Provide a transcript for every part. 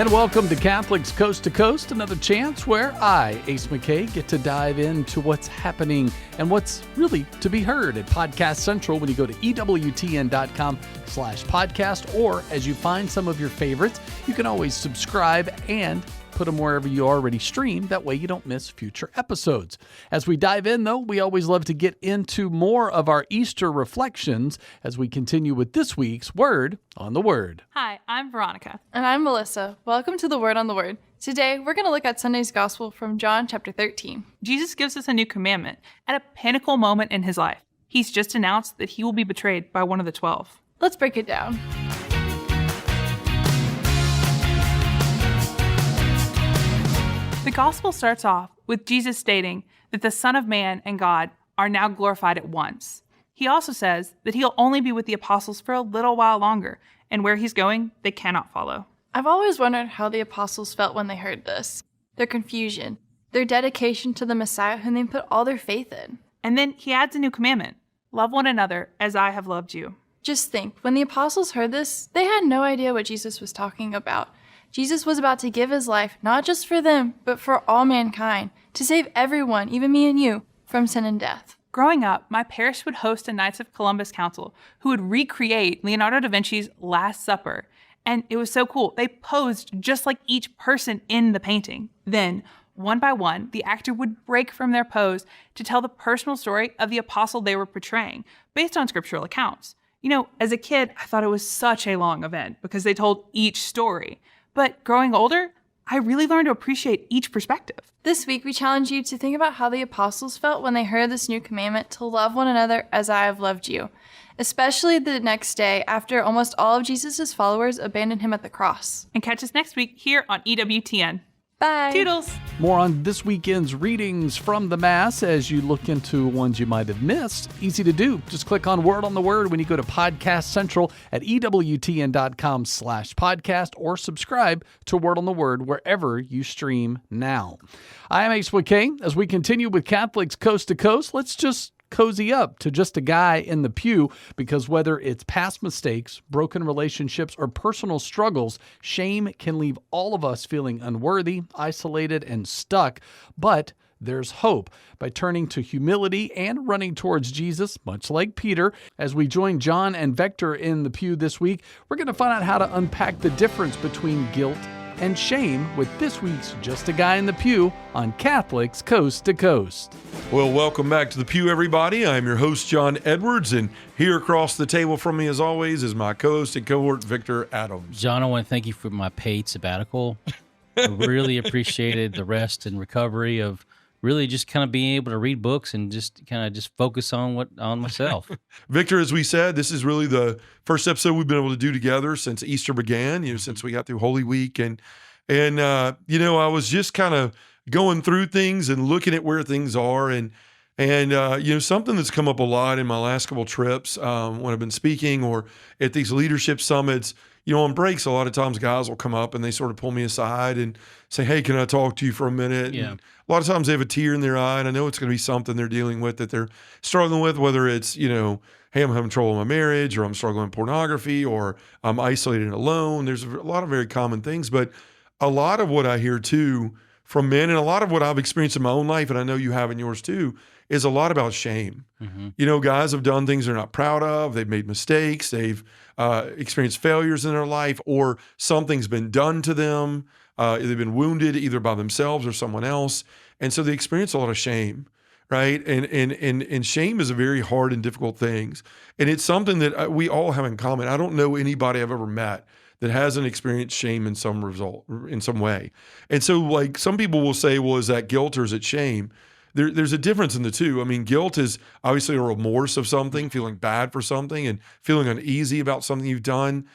And welcome to Catholics Coast to Coast, another chance where I, Ace McKay, get to dive into what's happening and what's really to be heard at Podcast Central when you go to EWTN.com/podcast, or as you find some of your favorites, you can always subscribe and put them wherever you already stream. That way you don't miss future episodes. As we dive in, though, we always love to get into more of our Easter reflections as we continue with this week's Word on the Word. Hi, I'm Veronica. And I'm Melissa. Welcome to the Word on the Word. Today, we're going to look at Sunday's Gospel from John chapter 13. Jesus gives us a new commandment at a pinnacle moment in his life. He's just announced that he will be betrayed by one of the 12. Let's break it down. The Gospel starts off with Jesus stating that the Son of Man and God are now glorified at once. He also says that he'll only be with the apostles for a little while longer, and where he's going, they cannot follow. I've always wondered how the apostles felt when they heard this. Their confusion, their dedication to the Messiah whom they put all their faith in. And then he adds a new commandment: love one another as I have loved you. Just think, when the apostles heard this, they had no idea what Jesus was talking about. Jesus was about to give his life, not just for them, but for all mankind, to save everyone, even me and you, from sin and death. Growing up, my parish would host a Knights of Columbus Council who would recreate Leonardo da Vinci's Last Supper. And it was so cool. They posed just like each person in the painting. Then, one by one, the actor would break from their pose to tell the personal story of the apostle they were portraying, based on scriptural accounts. You know, as a kid, I thought it was such a long event because they told each story. But growing older, I really learned to appreciate each perspective. This week, we challenge you to think about how the apostles felt when they heard this new commandment to love one another as I have loved you, especially the next day after almost all of Jesus' followers abandoned him at the cross. And catch us next week here on EWTN. Bye. Toodles. More on this weekend's readings from the Mass as you look into ones you might have missed. Easy to do. Just click on Word on the Word when you go to Podcast Central at EWTN.com/podcast, or subscribe to Word on the Word wherever you stream now. I am Ace McKay. As we continue with Catholics Coast to Coast, let's just cozy up to just a guy in the pew, because whether it's past mistakes, broken relationships, or personal struggles, shame can leave all of us feeling unworthy, isolated, and stuck. But there's hope by turning to humility and running towards Jesus, much like Peter. As we join John and Vector in the pew this week, we're going to find out how to unpack the difference between guilt and shame with this week's Just a Guy in the Pew on Catholics Coast to Coast. Well, welcome back to the pew, everybody. I'm your host, John Edwards, and here across the table from me, as always, is my co-host and cohort, Victor Adams. John, I want to thank you for my paid sabbatical. I really appreciated the rest and recovery of really just kind of being able to read books and just kind of just focus on myself. Victor, as we said, this is really the first episode we've been able to do together since Easter began, since we got through Holy Week. And I was just kind of going through things and looking at where things are. And something that's come up a lot in my last couple trips when I've been speaking or at these leadership summits, on breaks, a lot of times guys will come up and they sort of pull me aside and say, hey, can I talk to you for a minute? Yeah. And a lot of times they have a tear in their eye, and I know it's going to be something they're dealing with that they're struggling with, whether it's, hey, I'm having trouble in my marriage, or I'm struggling with pornography, or I'm isolated and alone. There's a lot of very common things, but a lot of what I hear too from men, and a lot of what I've experienced in my own life, and I know you have in yours too, is a lot about shame. Mm-hmm. Guys have done things they're not proud of. They've made mistakes. They've experienced failures in their life, or something's been done to them. They've been wounded either by themselves or someone else. And so they experience a lot of shame, right? And shame is a very hard and difficult thing. And it's something that we all have in common. I don't know anybody I've ever met that hasn't experienced shame in some way. And so like some people will say, well, is that guilt or is it shame? There's a difference in the two. I mean, guilt is obviously a remorse of something, feeling bad for something and feeling uneasy about something you've done.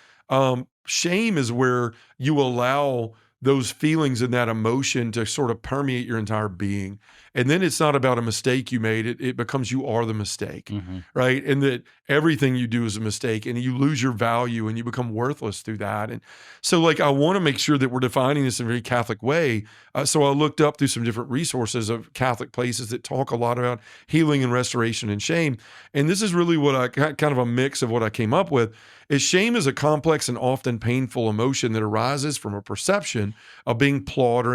Shame is where you allow those feelings and that emotion to sort of permeate your entire being. And then it's not about a mistake you made. It becomes you are the mistake, right? And that everything you do is a mistake, and you lose your value and you become worthless through that. And so like, I want to make sure that we're defining this in a very Catholic way. So I looked up through some different resources of Catholic places that talk a lot about healing and restoration and shame. And this is really what I kind of a mix of what I came up with is shame is a complex and often painful emotion that arises from a perception of being flawed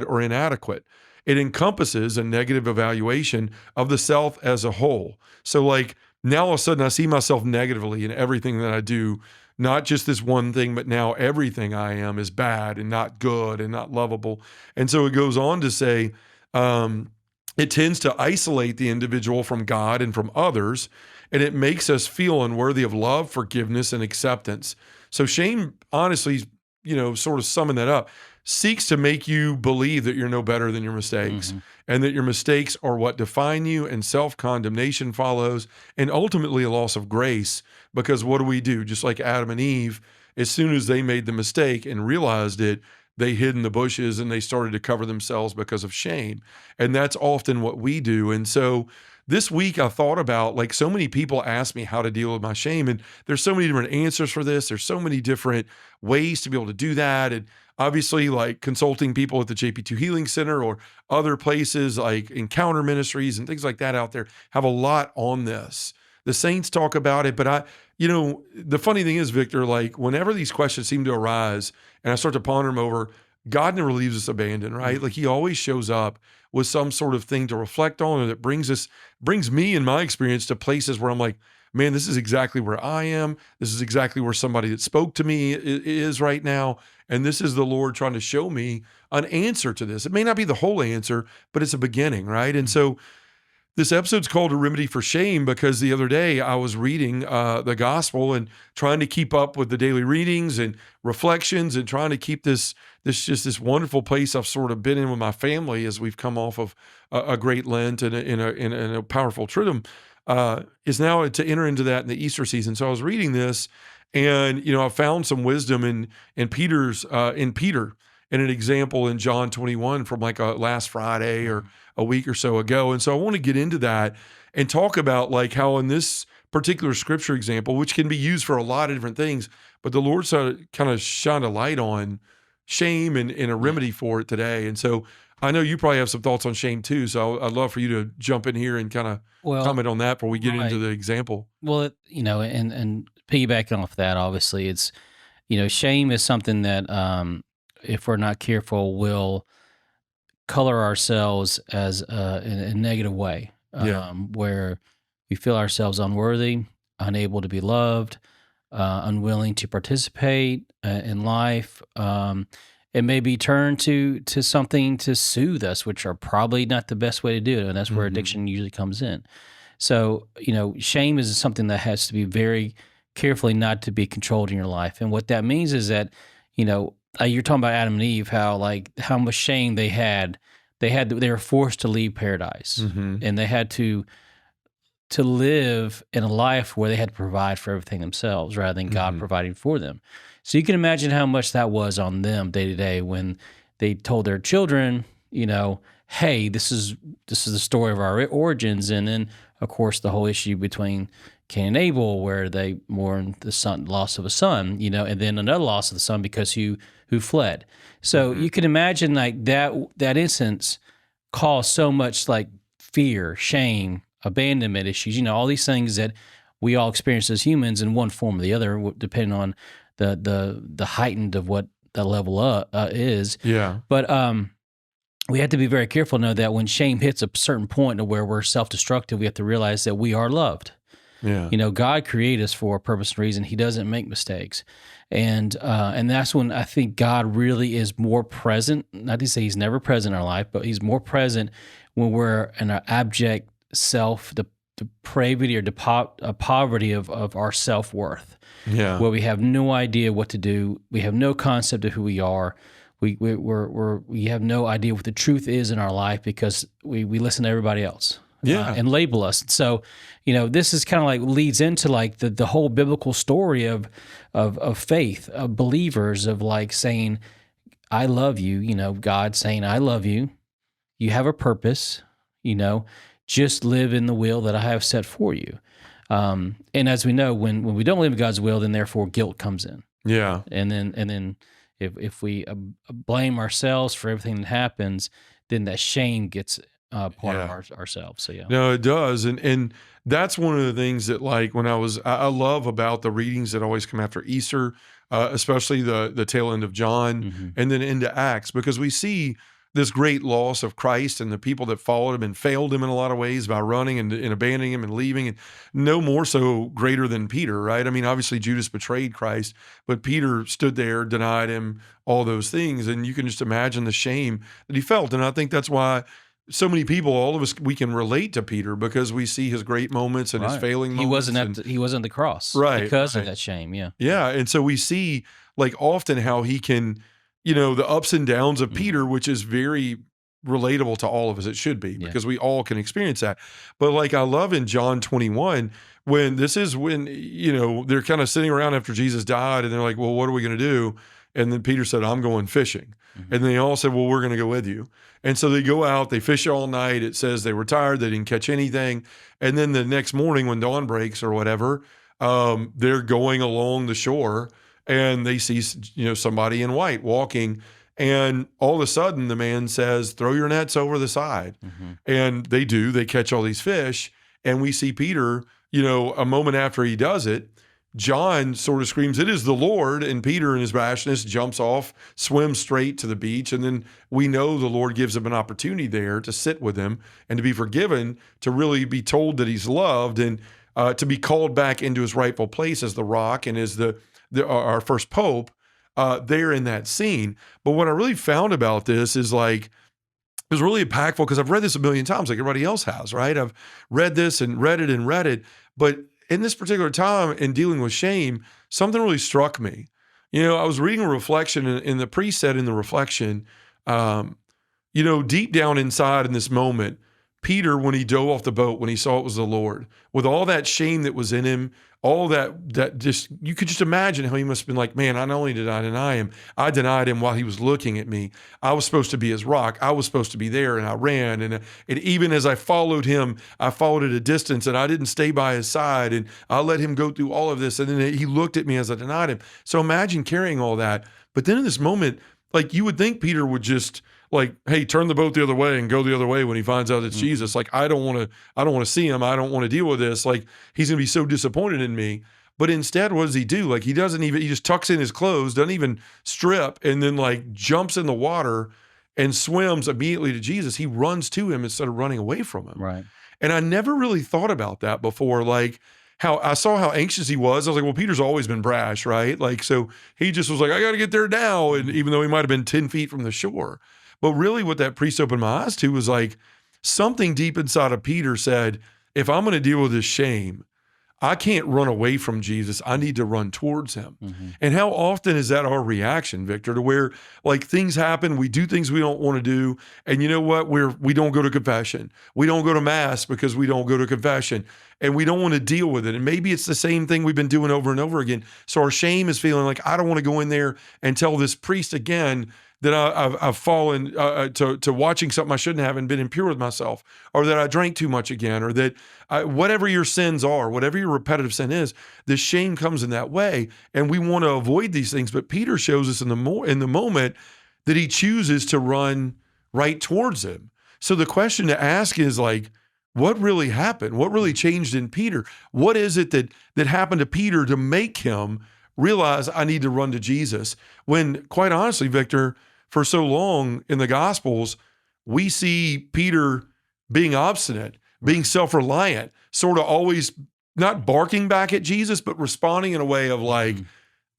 or inadequate. It encompasses a negative evaluation of the self as a whole. So like now all of a sudden I see myself negatively in everything that I do, not just this one thing, but now everything I am is bad and not good and not lovable. And so it goes on to say, it tends to isolate the individual from God and from others, and it makes us feel unworthy of love, forgiveness, and acceptance. So shame, honestly, sort of summing that up, seeks to make you believe that you're no better than your mistakes and that your mistakes are what define you, and self-condemnation follows, and ultimately a loss of grace. Because what do? Just like Adam and Eve, as soon as they made the mistake and realized it, they hid in the bushes and they started to cover themselves because of shame. And that's often what we do. And so this week I thought about, like, so many people ask me how to deal with my shame, and there's so many different answers for this. There's so many different ways to be able to do that. And obviously, like consulting people at the JP2 Healing Center or other places like Encounter Ministries and things like that out there have a lot on this. The saints talk about it, but the funny thing is, Victor, like whenever these questions seem to arise and I start to ponder them over, God never leaves us abandoned, right? Like he always shows up with some sort of thing to reflect on, and that brings me in my experience to places where I'm like, man, this is exactly where I am. This is exactly where somebody that spoke to me is right now. And this is the Lord trying to show me an answer to this. It may not be the whole answer, but it's a beginning, right? And so this episode's called A Remedy for Shame because the other day I was reading the gospel and trying to keep up with the daily readings and reflections and trying to keep this wonderful place I've sort of been in with my family as we've come off of a great Lent and a powerful Triduum, is now to enter into that in the Easter season. So I was reading this, and I found some wisdom in Peter, and an example in John 21 from like last Friday or a week or so ago. And so I want to get into that and talk about like how in this particular scripture example, which can be used for a lot of different things, but the Lord kind of shined a light on shame and a remedy for it today. And so I know you probably have some thoughts on shame too. So I'd love for you to jump in here and kind of comment on that before we get into the example. Well, and piggybacking off that, obviously it's, shame is something that, if we're not careful, will color ourselves as in a negative way, where we feel ourselves unworthy, unable to be loved, unwilling to participate in life. It may be turned to something to soothe us, which are probably not the best way to do it, and that's where addiction usually comes in. So, shame is something that has to be very carefully not to be controlled in your life. And what that means is that, you're talking about Adam and Eve, how much shame they had. They were forced to leave paradise, and they had to live in a life where they had to provide for everything themselves rather than God providing for them. So you can imagine how much that was on them day to day when they told their children, hey, this is the story of our origins, and then of course the whole issue between Cain and Abel, where they mourned the loss of a son, and then another loss of the son because who fled. So you can imagine like that instance caused so much like fear, shame, abandonment issues, all these things that we all experience as humans in one form or the other, depending on the heightened of what that level is. Yeah. But we have to be very careful to know that when shame hits a certain point where we're self-destructive, we have to realize that we are loved. Yeah. God created us for a purpose and reason. He doesn't make mistakes. And that's when I think God really is more present. Not to say he's never present in our life, but he's more present when we're in an abject depravity or poverty of our self-worth. Yeah. Where we have no idea what to do. We have no concept of who we are. We have no idea what the truth is in our life because we listen to everybody else. Yeah, and label us. So, this is kind of like leads into like the whole biblical story of faith, of believers, of like saying, "I love you." God saying, "I love you." You have a purpose, just live in the will that I have set for you. And as we know, when we don't live in God's will, then therefore guilt comes in. Yeah. And then if we blame ourselves for everything that happens, then that shame gets part of ourselves. So yeah. No, it does. And that's one of the things that, like, when I love about the readings that always come after Easter, especially the tail end of John and then into Acts, because we see this great loss of Christ and the people that followed him and failed him in a lot of ways by running and abandoning him and leaving, and no more so greater than Peter, right? I mean, obviously Judas betrayed Christ, but Peter stood there, denied him, all those things. And you can just imagine the shame that he felt. And I think that's why so many people, all of us, we can relate to Peter because we see his great moments and his failing moments. He wasn't at the cross, right? Because of that shame, yeah. Yeah, and so we see, like, often how he can, the ups and downs of Peter, which is very relatable to all of us. It should be, because we all can experience that. But, like, I love in John 21 when they're kind of sitting around after Jesus died, and they're like, well, what are we going to do? And then Peter said, I'm going fishing. And they all said, well, we're going to go with you. And so they go out, they fish all night. It says they were tired, they didn't catch anything. And then the next morning when dawn breaks or whatever, they're going along the shore and they see, somebody in white walking. And all of a sudden the man says, throw your nets over the side. And they do, they catch all these fish. And we see Peter, a moment after he does it, John sort of screams, it is the Lord. And Peter, in his rashness, jumps off, swims straight to the beach. And then we know the Lord gives him an opportunity there to sit with him and to be forgiven, to really be told that he's loved, and to be called back into his rightful place as the rock and as our first pope there in that scene. But what I really found about this is, like, it was really impactful because I've read this a million times like everybody else has, right? I've read this and read it. But in this particular time, in dealing with shame, something really struck me. I was reading a reflection, and the priest said in the reflection, deep down inside in this moment, Peter, when he dove off the boat, when he saw it was the Lord, with all that shame that was in him, all that just, you could just imagine how he must have been like, man, not only did I deny him, I denied him while he was looking at me. I was supposed to be his rock. I was supposed to be there, and I ran. And even as I followed him, I followed at a distance, and I didn't stay by his side, and I let him go through all of this. And then he looked at me as I denied him. So imagine carrying all that. But then in this moment, like, you would think Peter would just, like, hey, turn the boat the other way and go the other way when he finds out it's Jesus. Like, I don't want to see him. I don't want to deal with this. Like, he's going to be so disappointed in me. But instead, what does he do? Like, he just tucks in his clothes, doesn't even strip, and then, like, jumps in the water and swims immediately to Jesus. He runs to him instead of running away from him. Right. And I never really thought about that before. Like, how I saw how anxious he was. I was like, well, Peter's always been brash, right? Like, so he just was like, I got to get there now. And even though he might have been 10 feet from the shore. But really what that priest opened my eyes to was, like, something deep inside of Peter said, if I'm going to deal with this shame, I can't run away from Jesus. I need to run towards him. And how often is that our reaction, Victor, to where, like, things happen, we do things we don't want to do. And you know what? We don't go to confession. We don't go to mass because we don't go to confession, and we don't want to deal with it. And maybe it's the same thing we've been doing over and over again. So our shame is feeling like, I don't want to go in there and tell this priest again that I've fallen to watching something I shouldn't have and been impure with myself, or that I drank too much again, or that whatever your sins are, whatever your repetitive sin is, the shame comes in that way, and we want to avoid these things. But Peter shows us in the moment that he chooses to run right towards him. So the question to ask is, like, what really happened? What really changed in Peter? What is it that happened to Peter to make him realize I need to run to Jesus? When, quite honestly, Victor, for so long in the Gospels, we see Peter being obstinate, being self-reliant, sort of always not barking back at Jesus, but responding in a way of, like,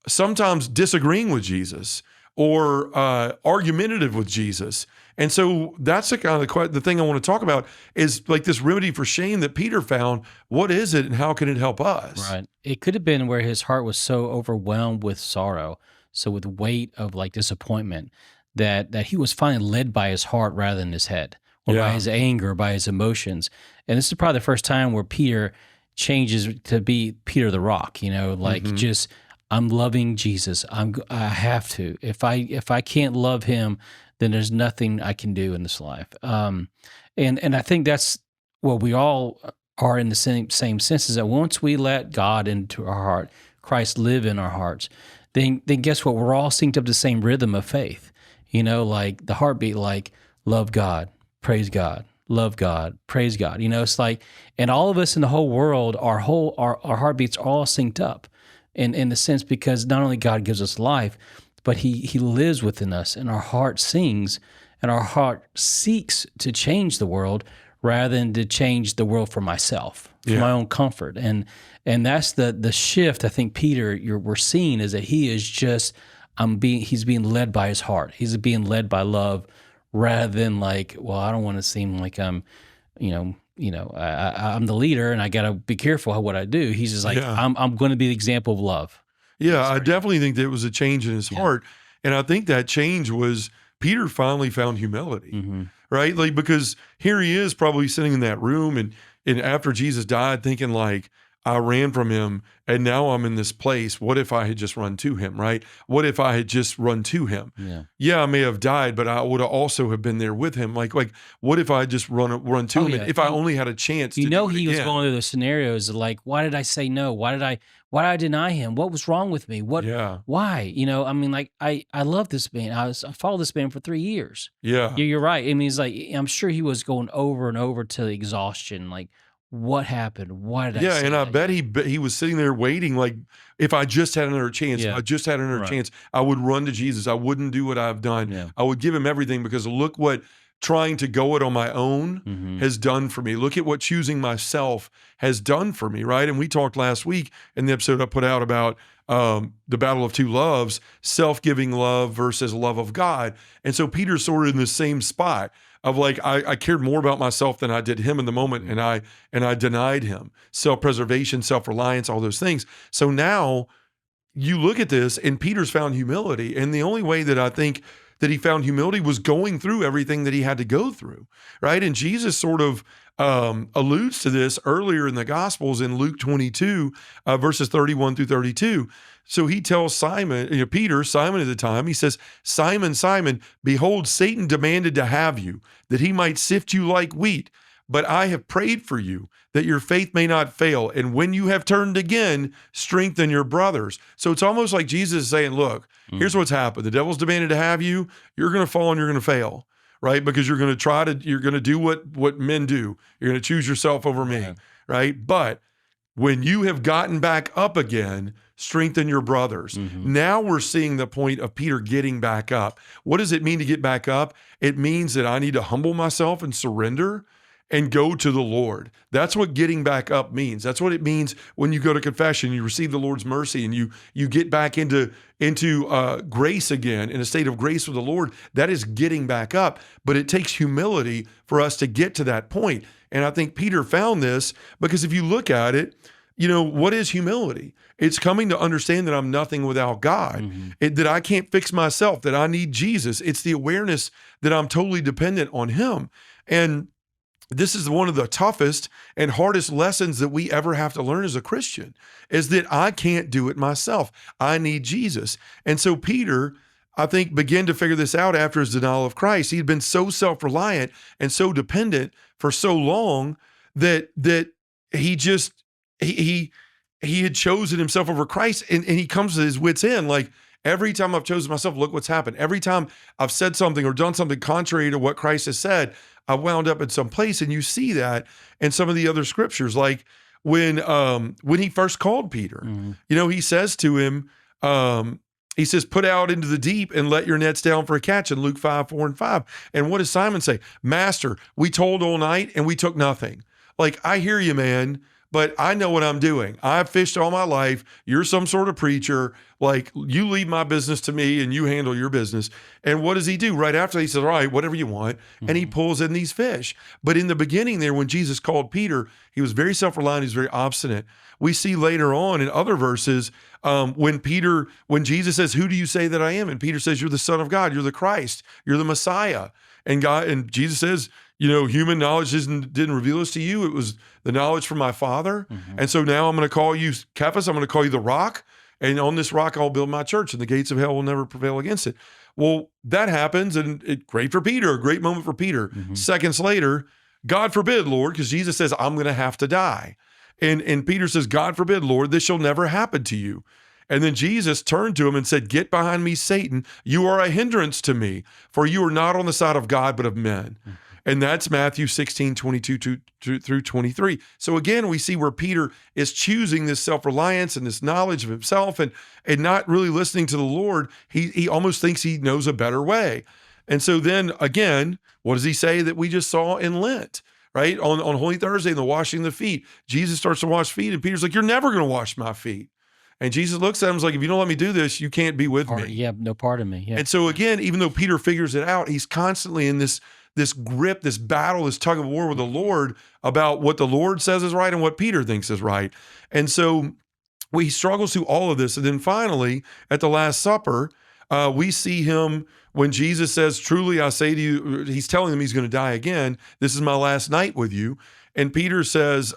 sometimes disagreeing with Jesus or argumentative with Jesus. And so that's the kind of the thing I want to talk about is, like, this remedy for shame that Peter found. What is it, and how can it help us? Right. It could have been where his heart was so overwhelmed with sorrow, so with weight of, like, disappointment, that he was finally led by his heart rather than his head, or by his anger, by his emotions. And this is probably the first time where Peter changes to be Peter the Rock, just, I'm loving Jesus. I have to. If I can't love him, then there's nothing I can do in this life. And I think that's what we all are in the same sense, is that once we let God into our heart, Christ live in our hearts, then guess what? We're all synced up to the same rhythm of faith. Like the heartbeat, like love God, praise God, love God, praise God. It's like, and all of us in the whole world, our heartbeats are all synced up in the sense, because not only God gives us life, but he lives within us, and our heart sings, and our heart seeks to change the world rather than to change the world for myself, for my own comfort. And that's the shift I think Peter we're seeing, is that he is just he's being led by his heart. He's being led by love rather than like, well, I don't want to seem like I'm, I'm the leader and I got to be careful what I do. He's just like, I'm going to be the example of love. Yeah, I definitely think there was a change in his heart. And I think that change was Peter finally found humility, right? Like, because here he is probably sitting in that room and after Jesus died thinking like, I ran from him and now I'm in this place. What if I had just run to him, right? What if I had just run to him? Yeah, I may have died, but I would also have been there with him. Like what if I had just run to him? And if I only had a chance to he do it was again? going through those scenarios of like, why did I say no? Why did I deny him? What was wrong with me? Why? I love this man. I followed this man for 3 years. Yeah. You're right. I mean, it's like, I'm sure he was going over and over to exhaustion. Like, what happened? Why did I say Yeah, and I that? bet he was sitting there waiting, like, if I just had another chance, if I just had another chance, I would run to Jesus. I wouldn't do what I've done. I would give him everything, because look what trying to go it on my own has done for me. Look at what choosing myself has done for me, right? And we talked last week in the episode I put out about the battle of two loves, self-giving love versus love of God. And so Peter's sort of in the same spot of like, I cared more about myself than I did him in the moment, and I denied him. Self-preservation, self-reliance, all those things. So now you look at this, and Peter's found humility, and the only way that I think that he found humility was going through everything that he had to go through, right? And Jesus sort of alludes to this earlier in the Gospels in Luke 22, verses 31 through 32. So he tells Simon, Peter, Simon at the time, he says, Simon, Simon, behold, Satan demanded to have you, that he might sift you like wheat. But I have prayed for you, that your faith may not fail. And when you have turned again, strengthen your brothers. So it's almost like Jesus is saying, look, here's what's happened. The devil's demanded to have you. You're going to fall and you're going to fail, right? Because you're going to do what men do. You're going to choose yourself over me, right? But when you have gotten back up again, strengthen your brothers. Now we're seeing the point of Peter getting back up. What does it mean to get back up? It means that I need to humble myself and surrender and go to the Lord. That's what getting back up means. That's what it means when you go to confession, you receive the Lord's mercy, and you get back into grace again, in a state of grace with the Lord. That is getting back up, but it takes humility for us to get to that point. And I think Peter found this, because if you look at it, what is humility? It's coming to understand that I'm nothing without God, that I can't fix myself, that I need Jesus. It's the awareness that I'm totally dependent on him. And this is one of the toughest and hardest lessons that we ever have to learn as a Christian, is that I can't do it myself. I need Jesus. And so Peter, I think, began to figure this out after his denial of Christ. He had been so self-reliant and so dependent for so long that he had chosen himself over Christ, and he comes to his wit's end. Like, every time I've chosen myself, look what's happened. Every time I've said something or done something contrary to what Christ has said, I wound up in some place. And you see that in some of the other scriptures, like when he first called Peter, he says to him, he says, put out into the deep and let your nets down for a catch, in Luke 5:4-5. And what does Simon say? Master, we toiled all night and we took nothing. Like, I hear you, man, but I know what I'm doing. I've fished all my life. You're some sort of preacher. Like, you leave my business to me and you handle your business. And what does he do? Right after, he says, all right, whatever you want. And he pulls in these fish. But in the beginning there, when Jesus called Peter, he was very self-reliant. He was very obstinate. We see later on in other verses, when Jesus says, who do you say that I am? And Peter says, you're the Son of God. You're the Christ. You're the Messiah. And Jesus says, human knowledge didn't reveal this to you. It was the knowledge from my Father. And so now I'm going to call you Cephas. I'm going to call you the rock. and on this rock I'll build my church, and the gates of hell will never prevail against it. Well, that happens, and great for Peter, a great moment for Peter. Seconds later, God forbid, Lord, because Jesus says, I'm going to have to die. And Peter says, God forbid, Lord, this shall never happen to you. And then Jesus turned to him and said, get behind me, Satan. You are a hindrance to me, for you are not on the side of God, but of men. And that's Matthew 16, 22 through 23. So again, we see where Peter is choosing this self-reliance and this knowledge of himself and not really listening to the Lord. He almost thinks he knows a better way. And so then again, what does he say that we just saw in Lent, right? On Holy Thursday, in the washing of the feet, Jesus starts to wash feet, and Peter's like, you're never going to wash my feet. And Jesus looks at him and is like, if you don't let me do this, you can't be with me. Yeah, no part of me. Yeah. And so again, even though Peter figures it out, he's constantly in this grip, this battle, this tug of war with the Lord about what the Lord says is right and what Peter thinks is right. And so he struggles through all of this. And then finally, at the Last Supper, we see him when Jesus says, truly I say to you, he's telling them he's going to die again. This is my last night with you. And Peter says,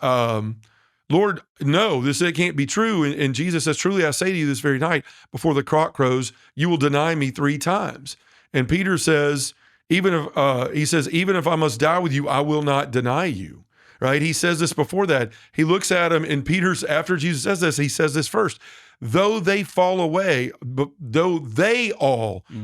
Lord, no, it can't be true. And Jesus says, truly I say to you this very night, before the cock crows, you will deny me 3 times. And Peter says, even if I must die with you, I will not deny you. Right? He says this before that. He looks at him, and after Jesus says this, he says this first. Though they all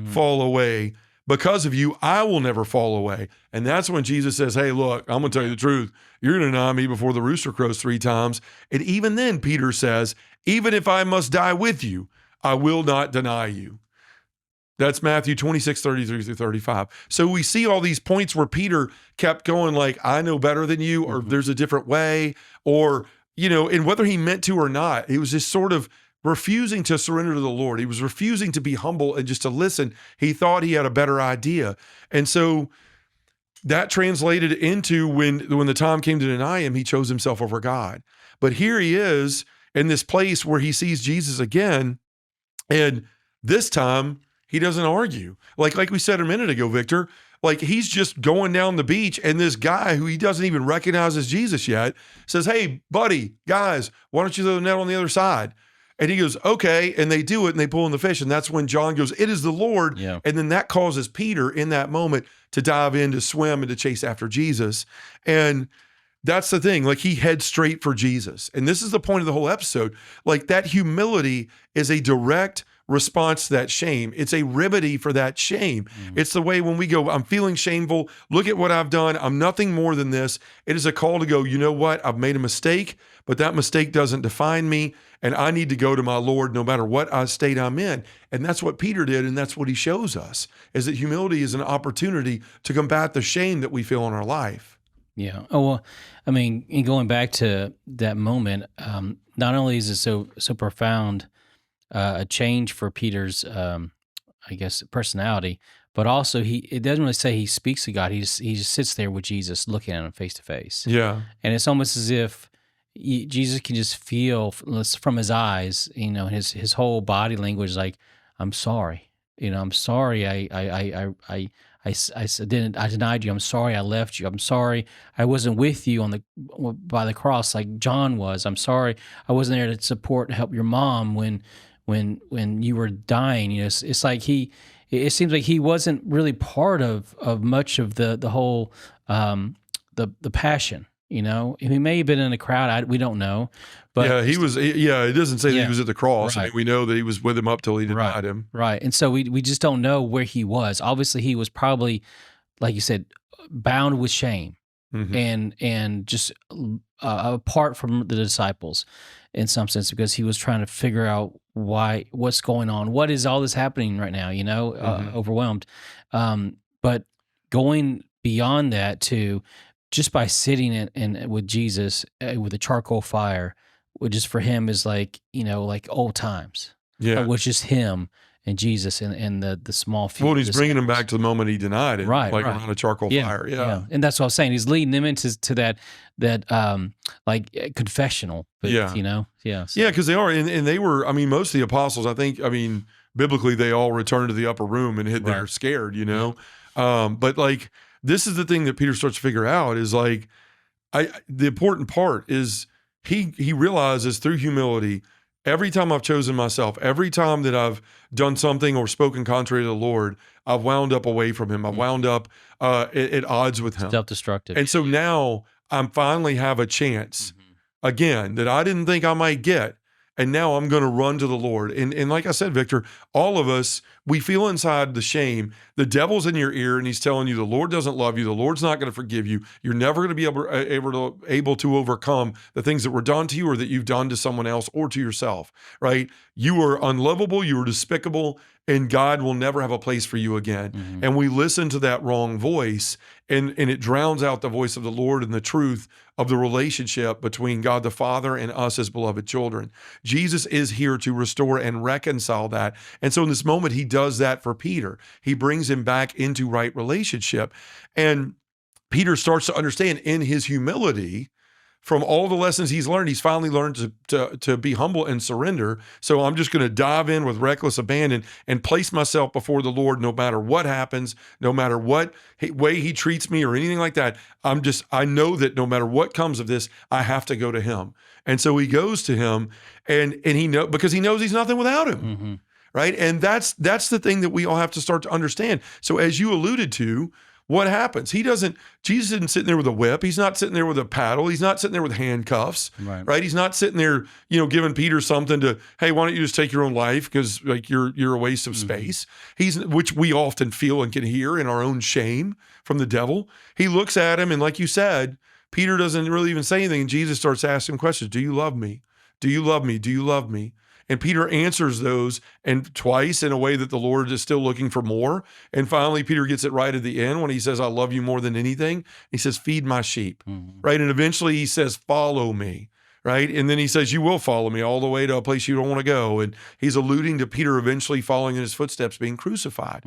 fall away because of you, I will never fall away. And that's when Jesus says, hey, look, I'm going to tell you the truth. You're going to deny me before the rooster crows 3 times. And even then, Peter says, even if I must die with you, I will not deny you. That's Matthew 26, 33 through 35. So we see all these points where Peter kept going like, I know better than you, or there's a different way, or, and whether he meant to or not, he was just sort of refusing to surrender to the Lord. He was refusing to be humble and just to listen. He thought he had a better idea. And so that translated into when the time came to deny him, he chose himself over God. But here he is in this place where he sees Jesus again, and this time, he doesn't argue. Like we said a minute ago, Victor, like he's just going down the beach, and this guy who he doesn't even recognize as Jesus yet says, hey, buddy, guys, why don't you throw the net on the other side? And he goes, okay. And they do it, and they pull in the fish. And that's when John goes, it is the Lord. Yeah. And then that causes Peter in that moment to dive in, to swim, and to chase after Jesus. And that's the thing. Like he heads straight for Jesus. And this is the point of the whole episode. Like that humility is a direct response to that shame. It's a remedy for that shame. It's the way when we go, I'm feeling shameful. Look at what I've done. I'm nothing more than this. It is a call to go, you know what? I've made a mistake, but that mistake doesn't define me. And I need to go to my Lord no matter what state I'm in. And that's what Peter did. And that's what he shows us, is that humility is an opportunity to combat the shame that we feel in our life. Yeah. Oh, well, I mean, in going back to that moment, not only is it so profound, a change for Peter's, I guess, personality, but also it doesn't really say he speaks to God. He just sits there with Jesus, looking at him face to face. Yeah. And it's almost as if Jesus can just feel from his eyes, his whole body language, like, I'm sorry. I'm sorry. I denied you. I'm sorry I left you. I'm sorry I wasn't with you by the cross like John was. I'm sorry I wasn't there to support and help your mom when you were dying. It's like it seems like he wasn't really part of much of the whole the passion. He may have been in the crowd. We don't know. But yeah, he was. Yeah, it doesn't say that he was at the cross. Right. I mean, we know that he was with him up till he denied him. Right, and so we just don't know where he was. Obviously, he was probably, like you said, bound with shame, and just apart from the disciples, in some sense, because he was trying to figure out what's going on. What is all this happening right now? Overwhelmed. But going beyond that to just by sitting in with Jesus with a charcoal fire, which just for him is like old times. Yeah, which is him and Jesus and the small few. Well, he's bringing him back to the moment he denied it, right? Around a charcoal fire. Yeah, and that's what I was saying. He's leading them into that confessional. But, yeah, yeah, because they are, and they were. I mean, most of the apostles, I think. I mean, biblically, they all returned to the upper room and hid there, scared. But like. This is the thing that Peter starts to figure out is like, the important part is he realizes through humility every time I've chosen myself, every time that I've done something or spoken contrary to the Lord, I've wound up away from him. I've wound up at odds with him. Self-destructive. And so now I'm finally have a chance again that I didn't think I might get. And now I'm going to run to the Lord. And like I said, Victor, all of us, we feel inside the shame. The devil's in your ear and he's telling you the Lord doesn't love you. The Lord's not going to forgive you. You're never going to be able to overcome the things that were done to you or that you've done to someone else or to yourself, right? You are unlovable. You are despicable. And God will never have a place for you again. And we listen to that wrong voice and it drowns out the voice of the Lord and the truth of the relationship between God the Father and us as beloved children. Jesus is here to restore and reconcile that. And so in this moment, he does that for Peter. He brings him back into right relationship. And Peter starts to understand in his humility, from all the lessons he's learned, he's finally learned to be humble and surrender. So I'm just going to dive in with reckless abandon and place myself before the Lord no matter what happens, no matter what way he treats me or anything like that. I know that no matter what comes of this, I have to go to him. And so he goes to him and because he knows he's nothing without him. Right. And that's the thing that we all have to start to understand. So as you alluded to, what happens? Jesus isn't sitting there with a whip. He's not sitting there with a paddle. He's not sitting there with handcuffs, right? He's not sitting there, giving Peter something to, hey, why don't you just take your own life? Because like you're a waste of space. Which we often feel and can hear in our own shame from the devil. He looks at him and like you said, Peter doesn't really even say anything. And Jesus starts asking questions. Do you love me? Do you love me? Do you love me? And Peter answers those and twice in a way that the Lord is still looking for more. And finally, Peter gets it right at the end when he says, I love you more than anything. He says, feed my sheep, right? And eventually he says, follow me, right? And then he says, you will follow me all the way to a place you don't want to go. And he's alluding to Peter eventually following in his footsteps, being crucified.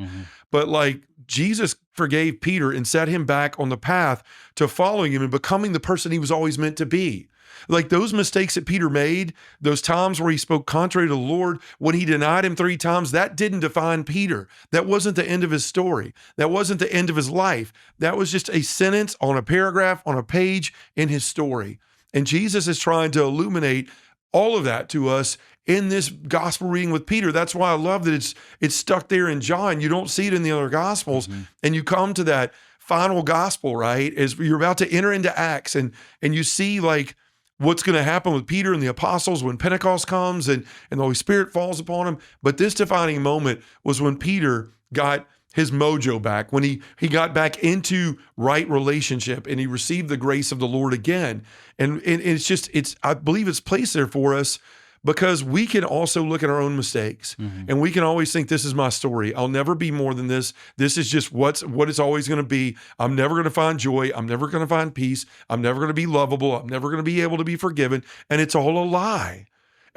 But like Jesus forgave Peter and set him back on the path to following him and becoming the person he was always meant to be. Like those mistakes that Peter made, those times where he spoke contrary to the Lord, when he denied him 3 times, that didn't define Peter. That wasn't the end of his story. That wasn't the end of his life. That was just a sentence on a paragraph on a page in his story. And Jesus is trying to illuminate all of that to us in this gospel reading with Peter. That's why I love that it's stuck there in John. You don't see it in the other gospels. And you come to that final gospel, right? As you're about to enter into Acts and you see like what's going to happen with Peter and the apostles when Pentecost comes and the Holy Spirit falls upon him. But this defining moment was when Peter got his mojo back, when he got back into right relationship and he received the grace of the Lord again. And I believe it's placed there for us because we can also look at our own mistakes and we can always think, this is my story. I'll never be more than this. This is just what it's always going to be. I'm never going to find joy. I'm never going to find peace. I'm never going to be lovable. I'm never going to be able to be forgiven. And it's all a lie.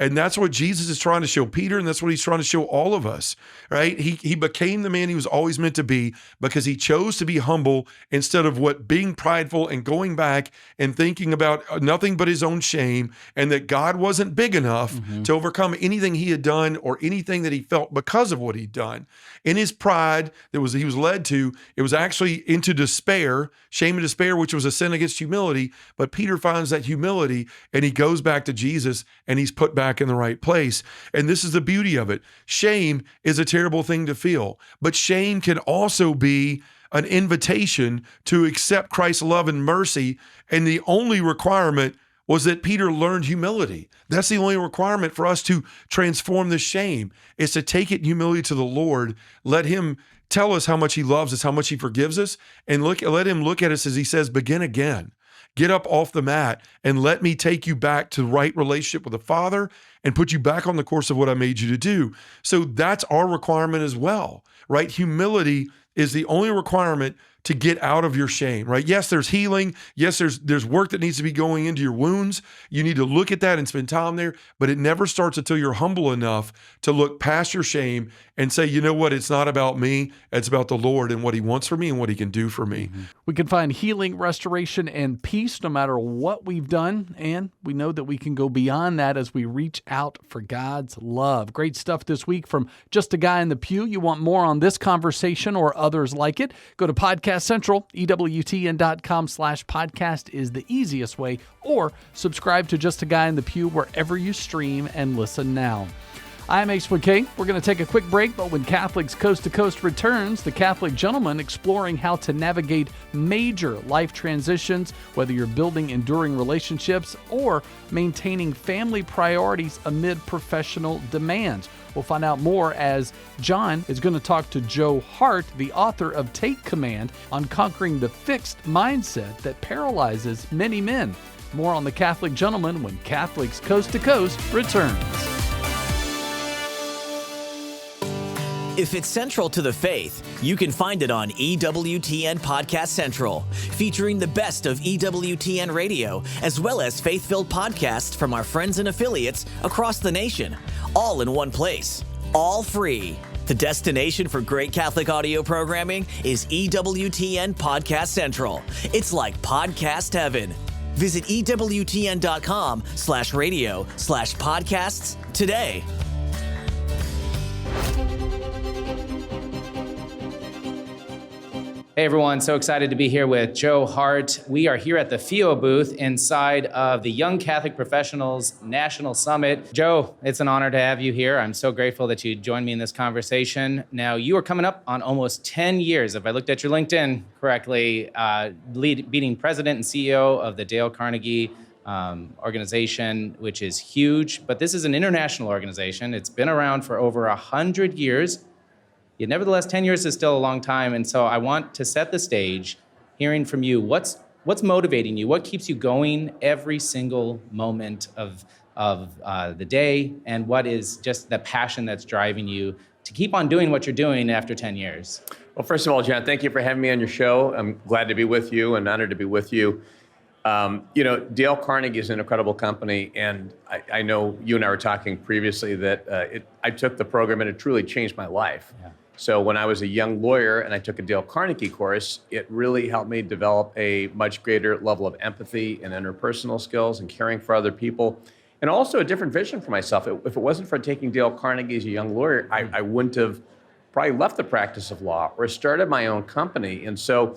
And that's what Jesus is trying to show Peter, and that's what he's trying to show all of us, right? He became the man he was always meant to be because he chose to be humble instead of being prideful and going back and thinking about nothing but his own shame, and that God wasn't big enough to overcome anything he had done or anything that he felt because of what he'd done. In his pride he was led to, it was actually into despair, shame and despair, which was a sin against humility. But Peter finds that humility and he goes back to Jesus and he's put back in the right place. And this is the beauty of it. Shame is a terrible thing to feel, but shame can also be an invitation to accept Christ's love and mercy. And the only requirement was that Peter learned humility. That's the only requirement for us to transform the shame, is to take it in humility to the Lord, let him tell us how much he loves us, how much he forgives us, and let him look at us as he says, begin again. Get up off the mat and let me take you back to the right relationship with the Father and put you back on the course of what I made you to do. So that's our requirement as well, right? Humility is the only requirement to get out of your shame, right? Yes, there's healing. Yes, there's work that needs to be going into your wounds. You need to look at that and spend time there, but it never starts until you're humble enough to look past your shame and say, you know what? It's not about me. It's about the Lord and what he wants for me and what he can do for me. We can find healing, restoration, and peace no matter what we've done. And we know that we can go beyond that as we reach out for God's love. Great stuff this week from Just a Guy in the Pew. You want more on this conversation or others like it? Go to podcast Podcast Central. EWTN.com/podcast is the easiest way, or subscribe to Just a Guy in the Pew wherever you stream and listen now. I'm Ace McKay. We're going to take a quick break, but when Catholics Coast to Coast returns, the Catholic Gentleman exploring how to navigate major life transitions, whether you're building enduring relationships or maintaining family priorities amid professional demands. We'll find out more as John is going to talk to Joe Hart, the author of Take Command, on conquering the fixed mindset that paralyzes many men. More on the Catholic Gentleman when Catholics Coast to Coast returns. If it's central to the faith, you can find it on EWTN Podcast Central, featuring the best of EWTN radio, as well as faith-filled podcasts from our friends and affiliates across the nation, all in one place, all free. The destination for great Catholic audio programming is EWTN Podcast Central. It's like podcast heaven. Visit EWTN.com/radio/podcasts today. Hey everyone, so excited to be here with Joe Hart. We are here at the FIO booth inside of the Young Catholic Professionals National Summit. Joe, it's an honor to have you here. I'm so grateful that you joined me in this conversation. Now, you are coming up on almost 10 years, if I looked at your LinkedIn correctly, being president and CEO of the Dale Carnegie organization, which is huge. But this is an international organization. It's been around for over 100 years. Yet nevertheless, 10 years is still a long time, and so I want to set the stage, hearing from you, what's motivating you? What keeps you going every single moment of the day, and what is just the passion that's driving you to keep on doing what you're doing after 10 years? Well, first of all, John, thank you for having me on your show. I'm glad to be with you and honored to be with you. Dale Carnegie is an incredible company, and I know you and I were talking previously that I took the program and it truly changed my life. Yeah. So when I was a young lawyer and I took a Dale Carnegie course, it really helped me develop a much greater level of empathy and interpersonal skills and caring for other people, and also a different vision for myself. If it wasn't for taking Dale Carnegie as a young lawyer, I wouldn't have probably left the practice of law or started my own company. And so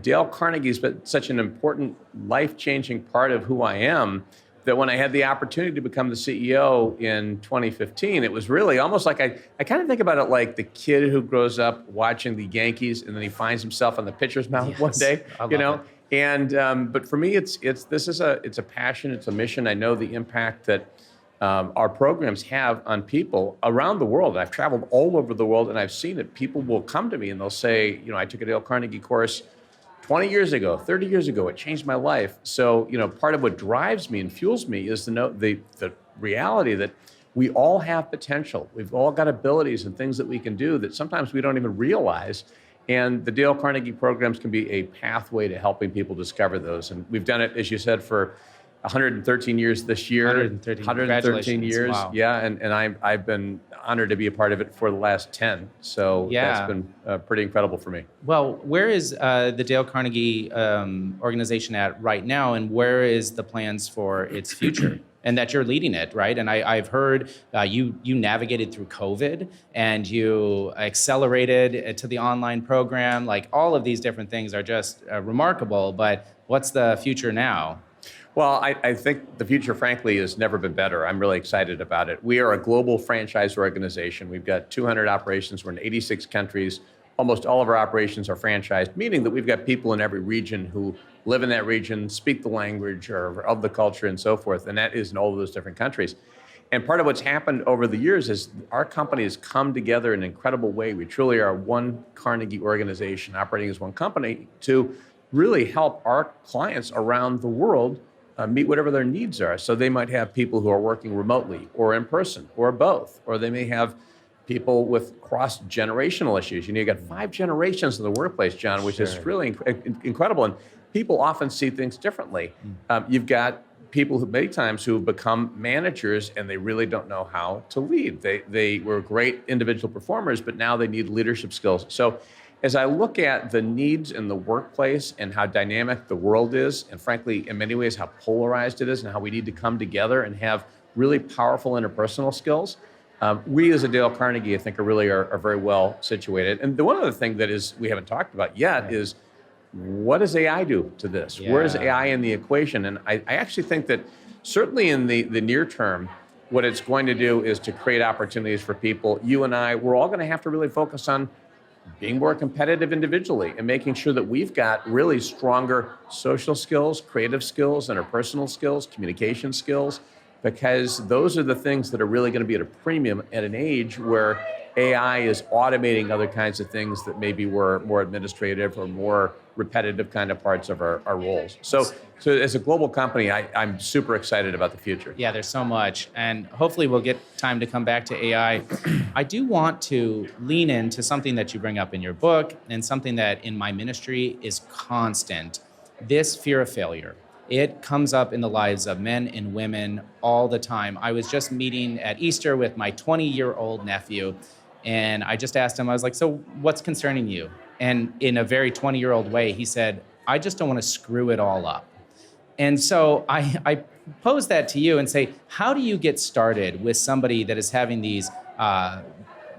Dale Carnegie has been such an important life-changing part of who I am that when I had the opportunity to become the CEO in 2015, it was really almost like I kind of think about it like the kid who grows up watching the Yankees and then he finds himself on the pitcher's mound one day, It. And but for me, it's a passion, it's a mission. I know the impact that our programs have on people around the world. I've traveled all over the world and I've seen it. People will come to me and they'll say, I took a Dale Carnegie course 20 years ago, 30 years ago, it changed my life. So, part of what drives me and fuels me is the reality that we all have potential. We've all got abilities and things that we can do that sometimes we don't even realize. And the Dale Carnegie programs can be a pathway to helping people discover those. And we've done it, as you said, for 113 years this year. 113 years. Wow. Yeah, and I've been honored to be a part of it for the last 10. So that's been pretty incredible for me. Well, where is the Dale Carnegie organization at right now, and where is the plans for its future? And that you're leading it, right? And I've heard you navigated through COVID and you accelerated to the online program. Like all of these different things are just remarkable, but what's the future now? Well, I think the future, frankly, has never been better. I'm really excited about it. We are a global franchise organization. We've got 200 operations. We're in 86 countries. Almost all of our operations are franchised, meaning that we've got people in every region who live in that region, speak the language or of the culture and so forth, and that is in all of those different countries. And part of what's happened over the years is our company has come together in an incredible way. We truly are one Carnegie organization operating as one company to really help our clients around the world meet whatever their needs are. So they might have people who are working remotely or in person or both, or they may have people with cross-generational issues. You've got 5 generations in the workplace, John, which is really incredible. And people often see things differently. You've got people who many times who have become managers and they really don't know how to lead. They were great individual performers, but now they need leadership skills. So as I look at the needs in the workplace and how dynamic the world is, and frankly, in many ways, how polarized it is and how we need to come together and have really powerful interpersonal skills, We as a Dale Carnegie, I think, are very well situated. And the one other thing that is we haven't talked about yet is what does AI do to this? Where is AI in the equation? And I actually think that certainly in the near term, what it's going to do is to create opportunities for people. You and I, we're all going to have to really focus on being more competitive individually and making sure that we've got really stronger social skills, creative skills, interpersonal skills, communication skills, because those are the things that are really going to be at a premium at an age where AI is automating other kinds of things that maybe were more administrative or more repetitive kind of parts of our roles. So as a global company, I'm super excited about the future. Yeah, there's so much. And hopefully we'll get time to come back to AI. I do want to lean into something that you bring up in your book and something that in my ministry is constant, this fear of failure. It comes up in the lives of men and women all the time. I was just meeting at Easter with my 20-year-old nephew, and I just asked him, I was like, so what's concerning you? And in a very 20-year-old way, he said, I just don't want to screw it all up. And so I pose that to you and say, how do you get started with somebody that is having these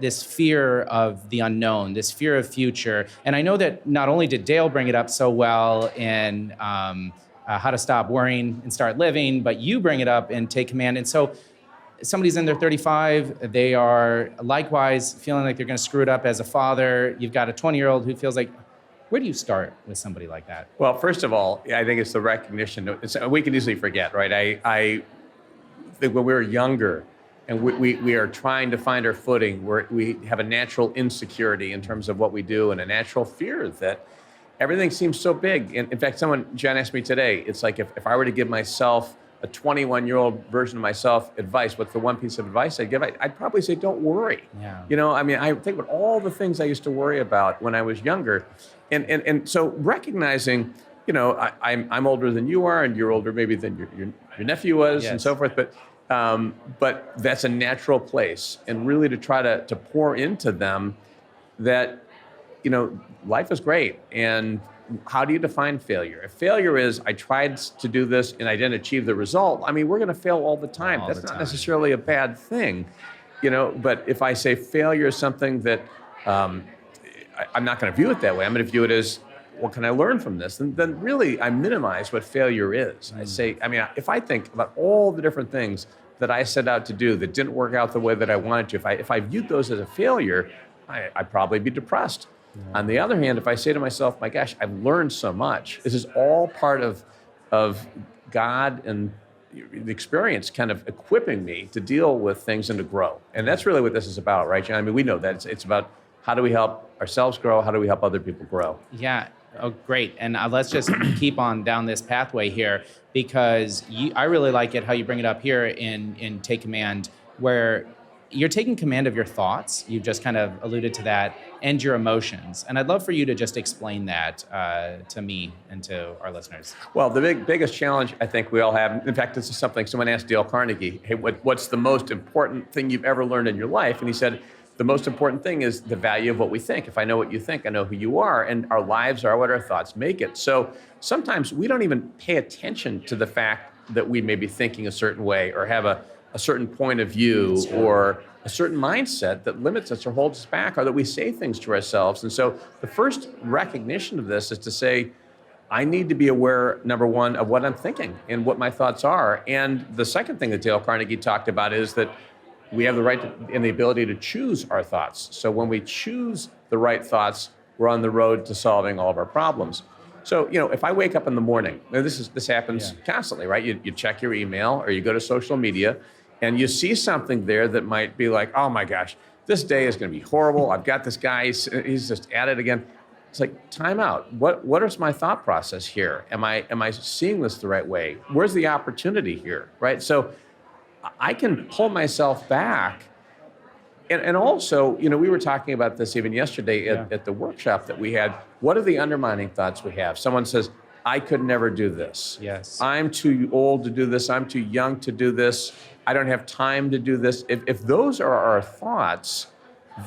this fear of the unknown, this fear of future? And I know that not only did Dale bring it up so well in How to Stop Worrying and Start Living, but you bring it up in Take Command. And so somebody's in their 35, they are likewise feeling like they're going to screw it up as a father. You've got a 20-year-old who feels like, where do you start with somebody like that? Well, first of all, I think it's the recognition. We can easily forget, right? I think when we were younger and we are trying to find our footing, we have a natural insecurity in terms of what we do and a natural fear that everything seems so big. And in fact, John asked me today, it's like if I were to give myself a 21-year-old version of myself advice, what's the one piece of advice I'd give? I'd probably say, don't worry. Yeah. You know, I mean, I think about all the things I used to worry about when I was younger. And so recognizing, you know, I'm older than you are, and you're older maybe than your nephew was, and so forth. But that's a natural place, and really to try to pour into them that, you know, life is great. And how do you define failure? If failure is, I tried to do this and I didn't achieve the result, I mean, we're going to fail all the time. That's not necessarily a bad thing, you know, but if I say failure is something that I'm not going to view it that way. I'm going to view it as, what can I learn from this? And then really I minimize what failure is. I say, I mean, if I think about all the different things that I set out to do that didn't work out the way that I wanted to, if I viewed those as a failure, I'd probably be depressed. On the other hand, if I say to myself, my gosh, I've learned so much. This is all part of God and the experience kind of equipping me to deal with things and to grow. And that's really what this is about, right, John? I mean, we know that it's about how do we help ourselves grow? How do we help other people grow? Yeah. Oh, great. And let's just keep on down this pathway here, because I really like it how you bring it up here in Take Command, where you're taking command of your thoughts. You've just kind of alluded to that, and your emotions. And I'd love for you to just explain that to me and to our listeners. Well, the biggest challenge I think we all have, in fact, this is something someone asked Dale Carnegie, hey, what's the most important thing you've ever learned in your life? And he said, the most important thing is the value of what we think. If I know what you think, I know who you are, and our lives are what our thoughts make it. So sometimes we don't even pay attention to the fact that we may be thinking a certain way or have a certain point of view or a certain mindset that limits us or holds us back, or that we say things to ourselves. And so the first recognition of this is to say, I need to be aware, number one, of what I'm thinking and what my thoughts are. And the second thing that Dale Carnegie talked about is that we have the right and the ability to choose our thoughts. So when we choose the right thoughts, we're on the road to solving all of our problems. So, you know, if I wake up in the morning, and this happens constantly, right? You check your email or you go to social media and you see something there that might be like, oh my gosh, this day is going to be horrible. I've got this guy, he's just at it again. It's like, time out. What is my thought process here? Am I seeing this the right way? Where's the opportunity here, right? So I can pull myself back. And also, you know, we were talking about this even yesterday at the workshop that we had. What are the undermining thoughts we have? Someone says, I could never do this. Yes. I'm too old to do this. I'm too young to do this. I don't have time to do this. If those are our thoughts,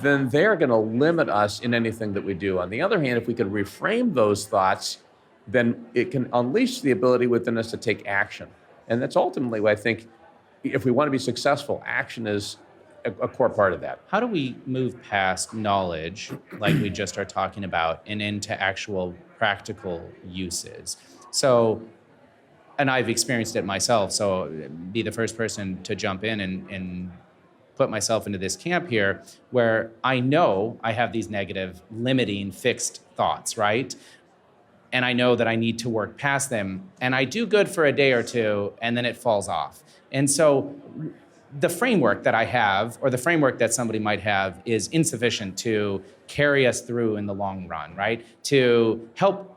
then they're going to limit us in anything that we do. On the other hand, if we could reframe those thoughts, then it can unleash the ability within us to take action. And that's ultimately what I think, if we want to be successful, action is a core part of that. How do we move past knowledge, like we just are talking about, and into actual practical uses? So, and I've experienced it myself, so be the first person to jump in and put myself into this camp here, where I know I have these negative, limiting, fixed thoughts, right? And I know that I need to work past them. And I do good for a day or two, and then it falls off. And so the framework that I have, or the framework that somebody might have, is insufficient to carry us through in the long run, right? To help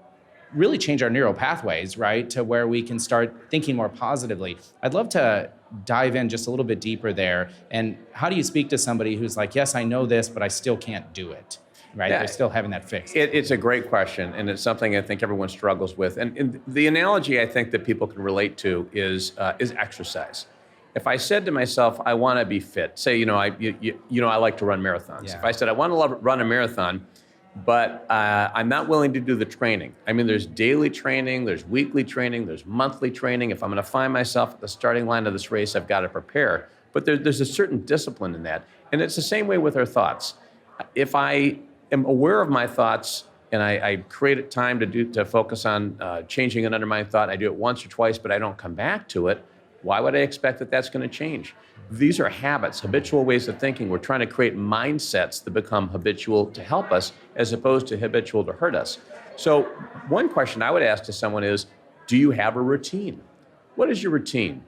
really change our neural pathways, right? To where we can start thinking more positively. I'd love to dive in just a little bit deeper there. And how do you speak to somebody who's like, yes, I know this, but I still can't do it, right? Yeah. They're still having that fixed. It's a great question, and it's something I think everyone struggles with. And the analogy I think that people can relate to is exercise. If I said to myself, I want to be fit, say, I like to run marathons. Yeah. If I said I want to run a marathon, but I'm not willing to do the training. I mean, there's daily training, there's weekly training, there's monthly training. If I'm going to find myself at the starting line of this race, I've got to prepare. But there's a certain discipline in that. And it's the same way with our thoughts. If I am aware of my thoughts and I create a time to focus on changing an underlying thought, I do it once or twice, but I don't come back to it, why would I expect that that's going to change? These are habits, habitual ways of thinking. We're trying to create mindsets that become habitual to help us as opposed to habitual to hurt us. So one question I would ask to someone is, do you have a routine? What is your routine?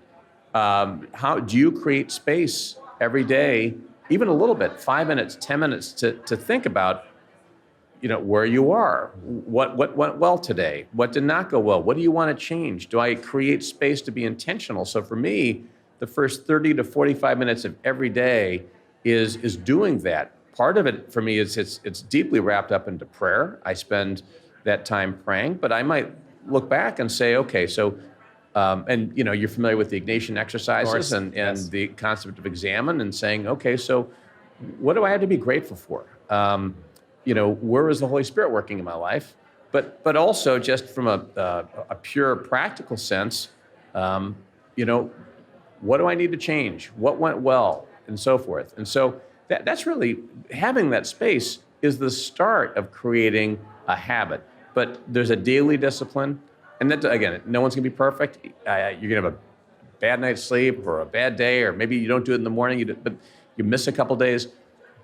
How do you create space every day, even a little bit, 5 minutes, 10 minutes to think about, where you are, what went well today, what did not go well, what do you want to change? Do I create space to be intentional? So for me, the first 30 to 45 minutes of every day is doing that. Part of it for me is it's deeply wrapped up into prayer. I spend that time praying, but I might look back and say, okay, so, and you're familiar with the Ignatian exercises and yes. the concept of examine and saying, okay, so what do I have to be grateful for? Where is the Holy Spirit working in my life? But also just from a pure practical sense, what do I need to change? What went well? And so forth. And so that's really, having that space is the start of creating a habit. But there's a daily discipline. And that, again, no one's going to be perfect. You're going to have a bad night's sleep or a bad day, or maybe you don't do it in the morning, but you miss a couple days.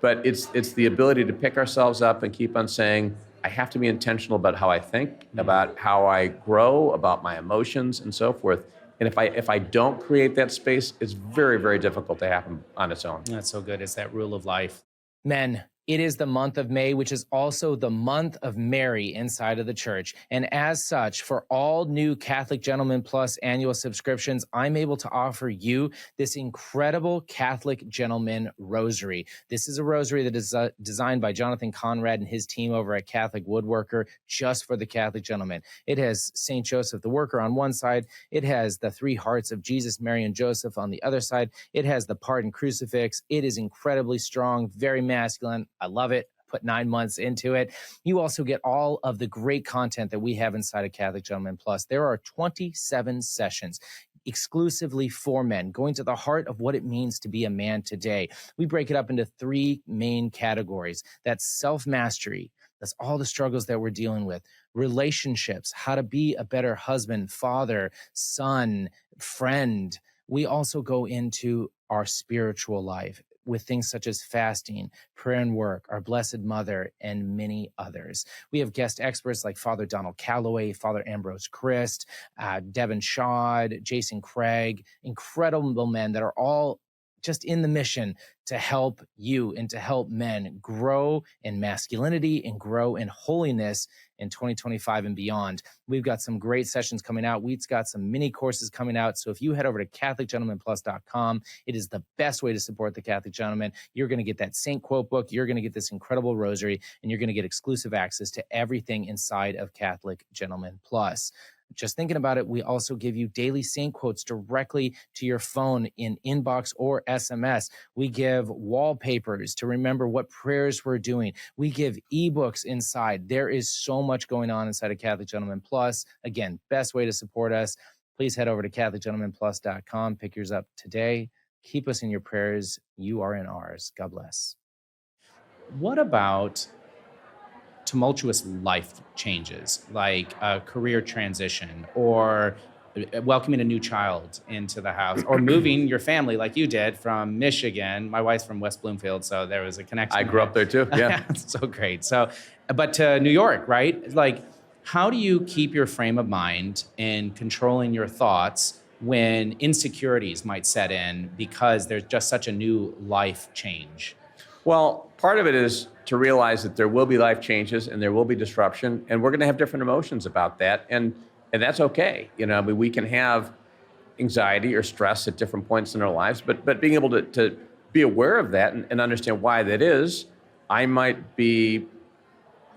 But it's the ability to pick ourselves up and keep on saying, I have to be intentional about how I think, about how I grow, about my emotions, and so forth. And if I don't create that space, it's very, very difficult to happen on its own. That's so good. It's that rule of life. Men, it is the month of May, which is also the month of Mary inside of the church. And as such, for all new Catholic Gentleman Plus annual subscriptions, I'm able to offer you this incredible Catholic Gentleman Rosary. This is a rosary that is designed by Jonathan Conrad and his team over at Catholic Woodworker, just for the Catholic gentleman. It has St. Joseph the Worker on one side. It has the three hearts of Jesus, Mary, and Joseph on the other side. It has the pardon crucifix. It is incredibly strong, very masculine. I love it. Put 9 months into it. You also get all of the great content that we have inside of Catholic Gentleman Plus. There are 27 sessions exclusively for men, going to the heart of what it means to be a man today. We break it up into three main categories. That's self-mastery. That's all the struggles that we're dealing with. Relationships, how to be a better husband, father, son, friend. We also go into our spiritual life with things such as fasting, prayer and work, our Blessed Mother, and many others. We have guest experts like Father Donald Calloway, Father Ambrose Christ, Devin Shad, Jason Craig, incredible men that are all just in the mission to help you and to help men grow in masculinity and grow in holiness in 2025 and beyond. We've got some great sessions coming out. We've got some mini courses coming out. So if you head over to CatholicGentlemanPlus.com, it is the best way to support the Catholic Gentleman. You're going to get that Saint Quote book. You're going to get this incredible rosary, and you're going to get exclusive access to everything inside of Catholic Gentleman Plus. Just thinking about it, we also give you daily saint quotes directly to your phone in inbox or SMS. We give wallpapers to remember what prayers we're doing. We give ebooks inside. There is so much going on inside of Catholic Gentleman Plus. Again, best way to support us. Please head over to CatholicGentlemanPlus.com. Pick yours up today. Keep us in your prayers. You are in ours. God bless. What about tumultuous life changes, like a career transition or welcoming a new child into the house or moving your family like you did from Michigan? My wife's from West Bloomfield, so there was a connection. I grew up there too. Yeah. So great. So, but to New York, right? Like, how do you keep your frame of mind in controlling your thoughts when insecurities might set in because there's just such a new life change? Well, part of it is to realize that there will be life changes and there will be disruption, and we're going to have different emotions about that, and that's okay. You know, I mean, we can have anxiety or stress at different points in our lives, but being able to be aware of that and understand why that is. I might be,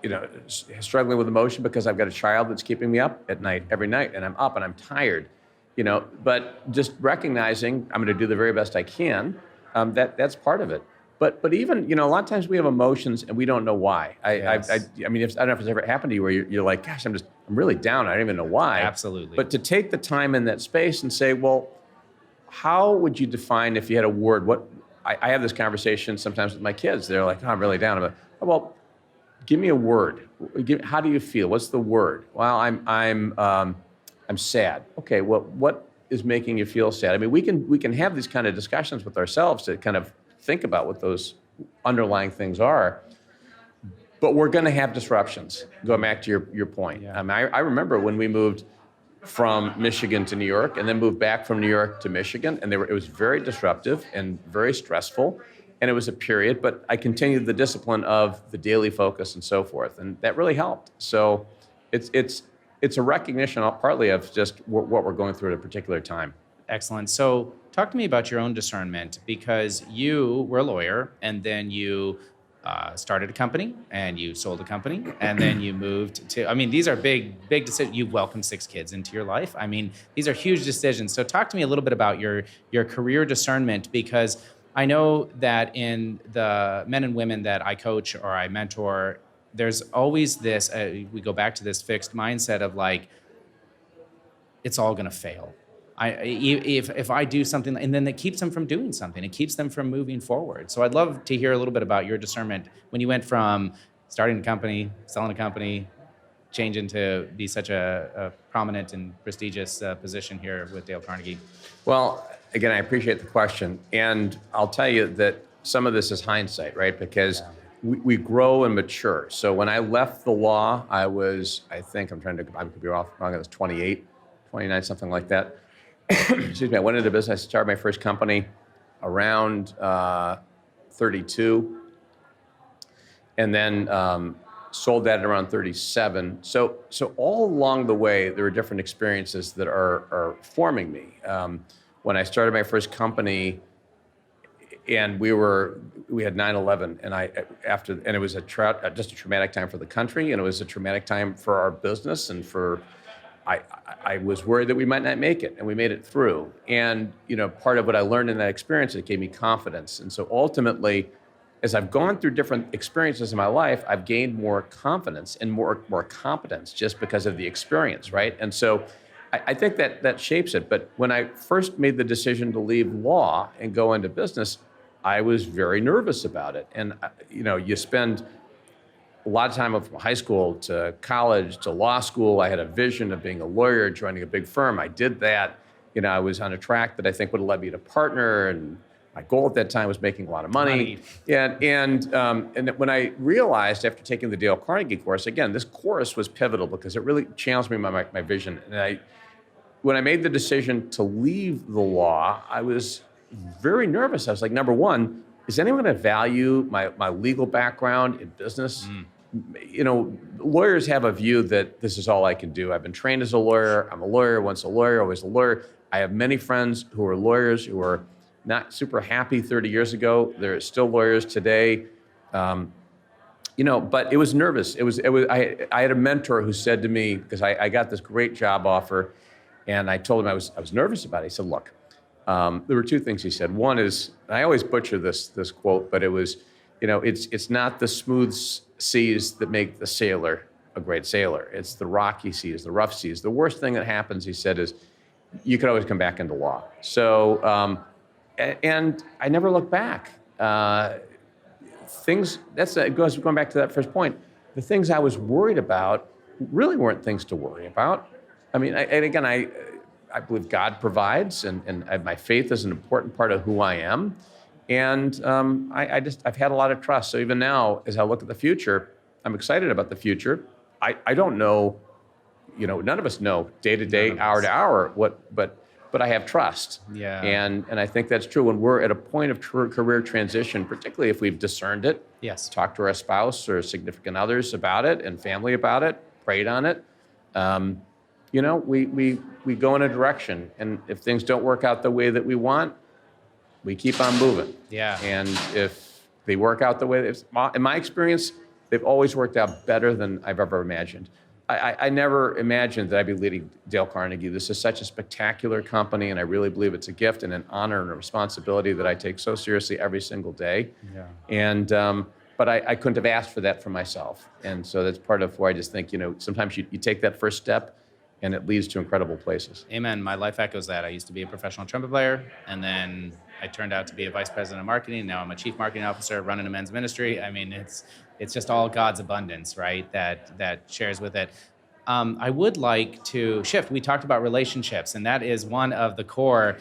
you know, struggling with emotion because I've got a child that's keeping me up at night every night, and I'm up and I'm tired. You know, but just recognizing I'm going to do the very best I can. That's part of it. But even, you know, a lot of times we have emotions and we don't know why. Yes. I mean, I don't know if it's ever happened to you where you're like, gosh, I'm really down. I don't even know why. Absolutely. But to take the time in that space and say, well, how would you define if you had a word? I have this conversation sometimes with my kids. They're like, oh, I'm really down. I'm like, oh, well, give me a word. How do you feel? What's the word? Well, I'm sad. Okay, well, what is making you feel sad? I mean, we can have these kind of discussions with ourselves to kind of think about what those underlying things are. But we're going to have disruptions. Going back to your point. Yeah. I mean, I remember when we moved from Michigan to New York and then moved back from New York to Michigan, and it was very disruptive and very stressful. And it was a period, but I continued the discipline of the daily focus and so forth. And that really helped. So it's a recognition partly of just what we're going through at a particular time. Excellent. So talk to me about your own discernment, because you were a lawyer and then you started a company and you sold a company and then you moved to, I mean, these are big decisions. You've welcomed 6 kids into your life. I mean, these are huge decisions. So talk to me a little bit about your career discernment, because I know that in the men and women that I coach or I mentor, there's always this, we go back to this fixed mindset of like, it's all going to fail. If I do something, and then that keeps them from doing something, it keeps them from moving forward. So I'd love to hear a little bit about your discernment when you went from starting a company, selling a company, changing to be such a prominent and prestigious position here with Dale Carnegie. Well, again, I appreciate the question. And I'll tell you that some of this is hindsight, right? Because we grow and mature. So when I left the law, I could be wrong, I was 28, 29, something like that. Excuse me, I went into business. I started my first company around 32, and then sold that at around 37. So all along the way, there were different experiences that are forming me. When I started my first company, and we had 9/11, and it was just a traumatic time for the country, and it was a traumatic time for our business, and I was worried that we might not make it, and we made it through. And part of what I learned in that experience, it gave me confidence. And so ultimately, as I've gone through different experiences in my life, I've gained more confidence and more competence just because of the experience, right? And so I think that shapes it. But when I first made the decision to leave law and go into business, I was very nervous about it. And you spend a lot of time from high school to college to law school. I had a vision of being a lawyer, joining a big firm. I did that. I was on a track that I think would have led me to partner, and my goal at that time was making a lot of money. And when I realized after taking the Dale Carnegie course, again, this course was pivotal because it really challenged me my vision. And when I made the decision to leave the law, I was very nervous. I was like, number one, is anyone going to value my legal background in business? Lawyers have a view that this is all I can do. I've been trained as a lawyer. I'm a lawyer, once a lawyer, always a lawyer. I have many friends who are lawyers who are not super happy 30 years ago. They're still lawyers today. But it was nervous. I had a mentor who said to me, because I got this great job offer, and I told him I was nervous about it. He said, look, there were two things he said. One is, and I always butcher this quote, but it was, it's not the smooth seas that make the sailor a great sailor. It's the rocky seas, the rough seas. The worst thing that happens, he said, is you could always come back into law. So And I never looked back. Going back to that first point. The things I was worried about really weren't things to worry about. I mean, I believe God provides, and my faith is an important part of who I am. And I've had a lot of trust. So even now, as I look at the future, I'm excited about the future. I don't know, none of us know day to day, hour to hour but I have trust. Yeah. And I think that's true when we're at a point of career transition, particularly if we've discerned it. Yes. Talk to our spouse or significant others about it and family about it, prayed on it. We go in a direction, and if things don't work out the way that we want, we keep on moving. Yeah. And if they work out the way in my experience, they've always worked out better than I've ever imagined. I never imagined that I'd be leading Dale Carnegie. This is such a spectacular company, and I really believe it's a gift and an honor and a responsibility that I take so seriously every single day. Yeah. And but I couldn't have asked for that for myself. And so that's part of where I just think, sometimes you take that first step, and it leads to incredible places. Amen. My life echoes that. I used to be a professional trumpet player, and then I turned out to be a vice president of marketing. Now I'm a chief marketing officer running a men's ministry. I mean, it's just all God's abundance, right, that shares with it. I would like to shift. We talked about relationships, and that is one of the core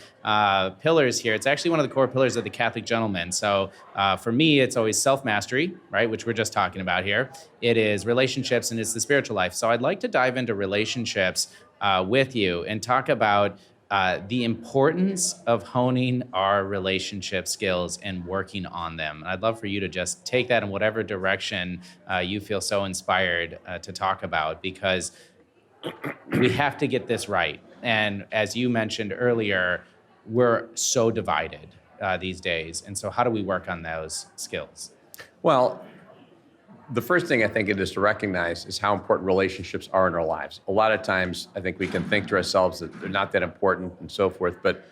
pillars here. It's actually one of the core pillars of the Catholic gentleman. So for me, it's always self-mastery, right, which we're just talking about here. It is relationships, and it's the spiritual life. So I'd like to dive into relationships with you and talk about the importance of honing our relationship skills and working on them. I'd love for you to just take that in whatever direction you feel so inspired to talk about, because we have to get this right. And as you mentioned earlier, we're so divided these days. And so how do we work on those skills? Well, the first thing I think it is to recognize is how important relationships are in our lives. A lot of times, I think we can think to ourselves that they're not that important and so forth, but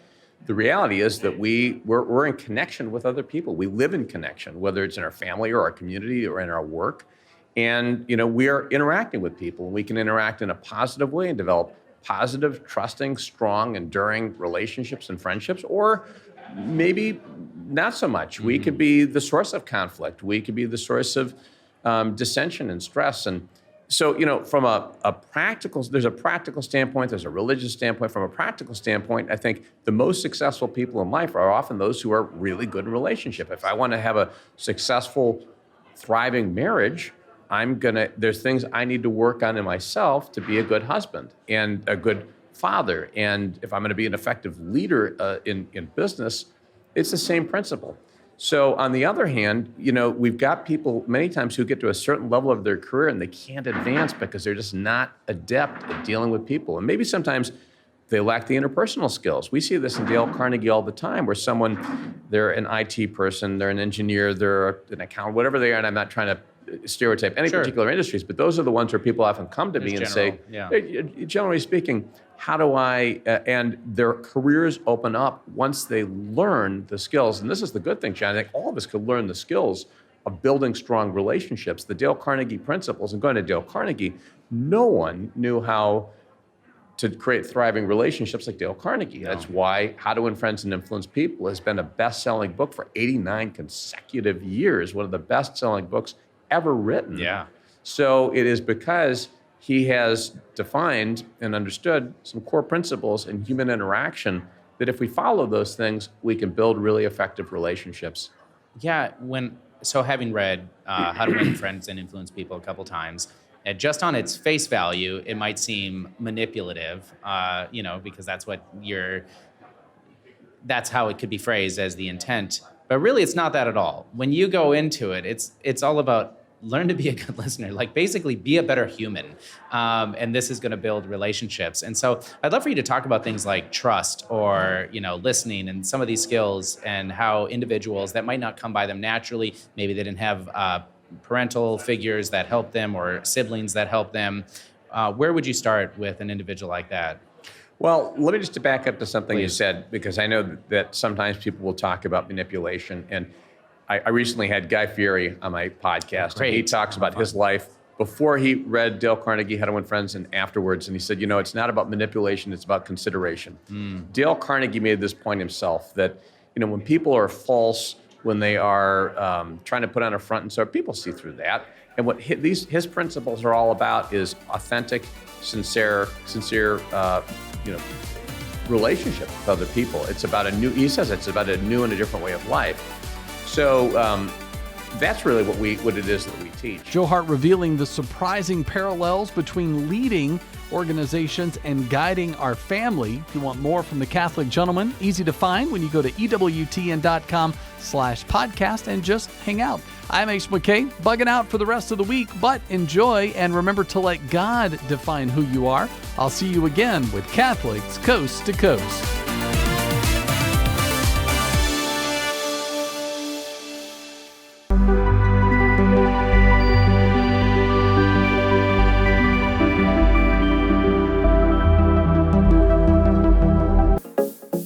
the reality is that we're in connection with other people. We live in connection, whether it's in our family or our community or in our work. And, we are interacting with people, and we can interact in a positive way and develop positive, trusting, strong, enduring relationships and friendships, or maybe not so much. We could be the source of conflict. We could be the source of dissension and stress. And so, from there's a practical standpoint, there's a religious standpoint. From a practical standpoint, I think the most successful people in life are often those who are really good in relationship. If I want to have a successful, thriving marriage, there's things I need to work on in myself to be a good husband and a good father. And if I'm going to be an effective leader in business, it's the same principle. So on the other hand, we've got people many times who get to a certain level of their career and they can't advance because they're just not adept at dealing with people. And maybe sometimes they lack the interpersonal skills. We see this in Dale Carnegie all the time, where they're an IT person, they're an engineer, they're an accountant, whatever they are, and I'm not trying to stereotype any particular industries, but those are the ones where people often come to me and say, hey, generally speaking, how do and their careers open up once they learn the skills. And this is the good thing, John. I think all of us could learn the skills of building strong relationships. The Dale Carnegie principles, and going to Dale Carnegie, no one knew how to create thriving relationships like Dale Carnegie. No. That's why How to Win Friends and Influence People has been a best-selling book for 89 consecutive years, one of the best-selling books ever written. Yeah. So it is because he has defined and understood some core principles in human interaction that if we follow those things, we can build really effective relationships. Yeah, having read How to Win Friends and Influence People a couple times, just on its face value, it might seem manipulative, because that's how it could be phrased as the intent. But really, it's not that at all. When you go into it, it's all about learn to be a good listener, like basically be a better human. And this is going to build relationships. And so I'd love for you to talk about things like trust or, listening and some of these skills, and how individuals that might not come by them naturally, maybe they didn't have parental figures that help them or siblings that help them. Where would you start with an individual like that? Well, let me just back up to something you said, because I know that sometimes people will talk about manipulation. And I recently had Guy Fieri on my podcast. Great. And he talks about his life before he read Dale Carnegie, How to Win Friends, and afterwards. And he said, it's not about manipulation, it's about consideration. Dale Carnegie made this point himself, that when people are false, when they are trying to put on a front and so people see through that. And what his principles are all about is authentic, sincere, relationship with other people. It's about he says it's about a new and a different way of life. So that's really what it is that we teach. Joe Hart revealing the surprising parallels between leading organizations and guiding our family. If you want more from the Catholic Gentleman, easy to find when you go to EWTN.com/podcast and just hang out. I'm Ace McKay, bugging out for the rest of the week, but enjoy and remember to let God define who you are. I'll see you again with Catholics Coast to Coast.